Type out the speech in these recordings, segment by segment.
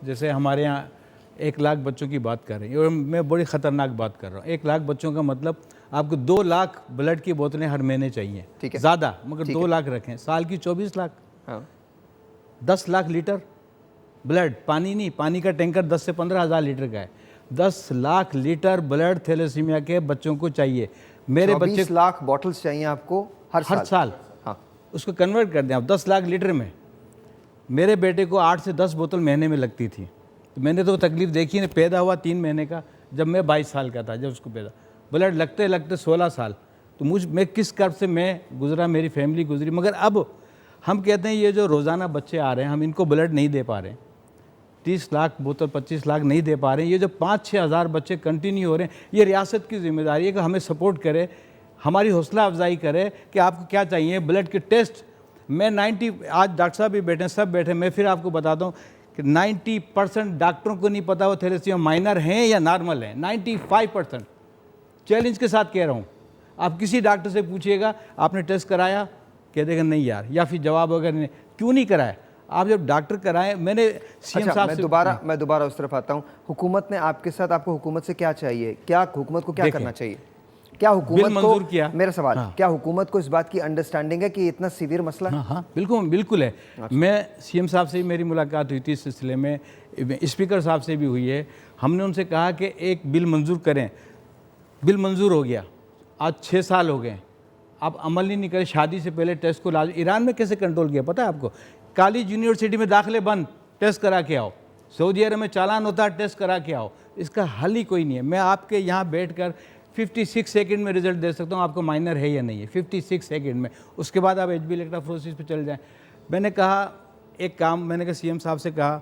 जैसे हमारे यहाँ 1 लाख बच्चों की बात कर रही है और मैं बड़ी ख़तरनाक बात कर रहा हूँ। 1 लाख बच्चों का मतलब आपको 2 लाख ब्लड की बोतलें हर महीने चाहिए, ठीक है, ज़्यादा, मगर 2 लाख रखें, साल की 24 लाख, हाँ, 10 लाख लीटर ब्लड, पानी नहीं, पानी का टैंकर 10 से 15 हज़ार लीटर का है। 10 लाख लीटर ब्लड थैलेसीमिया के बच्चों को चाहिए। मेरे बच्चे 24 लाख बॉटल्स चाहिए आपको हर साल। हाँ, उसको कन्वर्ट कर दें आप 10 लाख लीटर में। मेरे बेटे को 8 से 10 बोतल महीने में लगती थी, तो मैंने तो तकलीफ देखी नहीं। पैदा हुआ 3 महीने का, जब मैं 22 साल का था, जब उसको पैदा, ब्लड लगते लगते 16 साल। तो मैं किस कर्ब से मैं गुजरा, मेरी फैमिली गुजरी। मगर अब हम कहते हैं ये जो रोज़ाना बच्चे आ रहे हैं, हम इनको ब्लड नहीं दे पा रहे हैं। 30 लाख बोतल, 25 लाख नहीं दे पा रहे हैं। ये जो 5-6 हज़ार बच्चे कंटिन्यू हो रहे हैं, ये रियासत की जिम्मेदारी है कि हमें सपोर्ट करे, हमारी हौसला अफजाई करे कि आपको क्या चाहिए। ब्लड के टेस्ट मैं 90, आज डॉक्टर साहब भी बैठे, सब बैठे, मैं फिर आपको बताता हूँ कि 90% डॉक्टरों को नहीं पता वो थैलेसीमिया माइनर हैं या नॉर्मल हैं। 95% चैलेंज के साथ कह रहा हूँ। आप किसी डॉक्टर से पूछिएगा आपने टेस्ट कराया, कह देगा नहीं यार, या फिर जवाब अगर नहीं, क्यों नहीं कराया। आप जब डॉक्टर कराएं, मैंने सीएम साहब से मैं दोबारा उस तरफ आता हूँ। हुकूमत ने आपके साथ, आपको हुकूमत से क्या चाहिए, क्या हुकूमत को क्या करना चाहिए, क्या हुकूमत को, किया मेरा सवाल, क्या हुकूमत को इस बात की अंडरस्टैंडिंग है कि इतना सीवियर मसला है? हाँ, बिल्कुल है। मैं सीएम साहब से मेरी मुलाकात हुई थी इस सिलसिले में, स्पीकर साहब से भी हुई है। हमने उनसे कहा कि एक बिल मंजूर करें। बिल मंजूर हो गया, आज 6 साल हो गए, आप अमल नहीं करें। शादी से पहले टेस्ट को लाजमी, ईरान में कैसे कंट्रोल किया पता है आपको? कॉलेज यूनिवर्सिटी में दाखिले बंद, टेस्ट करा के आओ। सऊदी अरब में चालान होता है, टेस्ट करा के आओ। इसका हल ही कोई नहीं है। मैं आपके यहाँ बैठकर 56 सेकंड में रिजल्ट दे सकता हूँ आपको माइनर है या नहीं है, 56 सेकंड में। उसके बाद आप HB इलेक्ट्रोफोरेसिस पे चले जाएं। मैंने कहा एक काम, मैंने कहा सीएम साहब से कहा,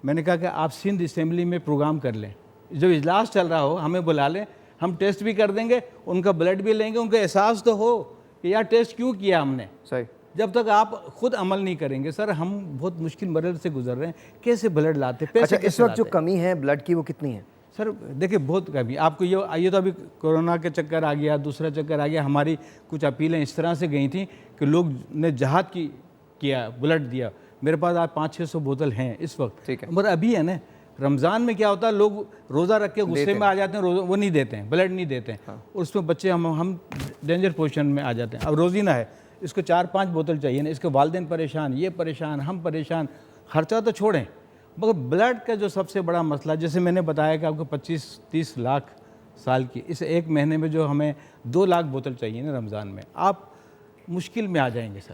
मैंने कहा कि आप सिंध असेंबली में प्रोग्राम कर लें, जब इजलास चल रहा हो हमें बुला लें, हम टेस्ट भी कर देंगे, उनका ब्लड भी लेंगे, उनको एहसास तो हो कि यार टेस्ट क्यों किया हमने। सही, जब तक आप खुद अमल नहीं करेंगे, सर हम बहुत मुश्किल मरहले से गुजर रहे हैं, कैसे ब्लड लाते, पैसे अच्छा, इस वक्त जो कमी है ब्लड की वो कितनी है? सर देखिए बहुत कमी। आपको ये तो अभी कोरोना के चक्कर आ गया, दूसरा चक्कर आ गया। हमारी कुछ अपीलें इस तरह से गई थी कि लोग ने जहाद किया, ब्लड दिया। मेरे पास आज 500-600 बोतल हैं इस वक्त, ठीक है। मगर अभी है ना, रमज़ान में क्या होता है, लोग रोज़ा रख के गुस्से में आ जाते हैं, वो नहीं देते हैं, ब्लड नहीं देते हैं। हाँ। और उसमें बच्चे हम डेंजर पोजीशन में आ जाते हैं। अब रोज़ीना है, इसको 4-5 बोतल चाहिए ना, इसके वालिदैन परेशान, ये परेशान, हम परेशान, खर्चा तो छोड़ें। मगर ब्लड का जो सबसे बड़ा मसला, जैसे मैंने बताया कि आपको 25-30 लाख साल की, इस एक महीने में जो हमें 2 लाख बोतल चाहिए ना रमज़ान में, आप मुश्किल में आ जाएंगे सर।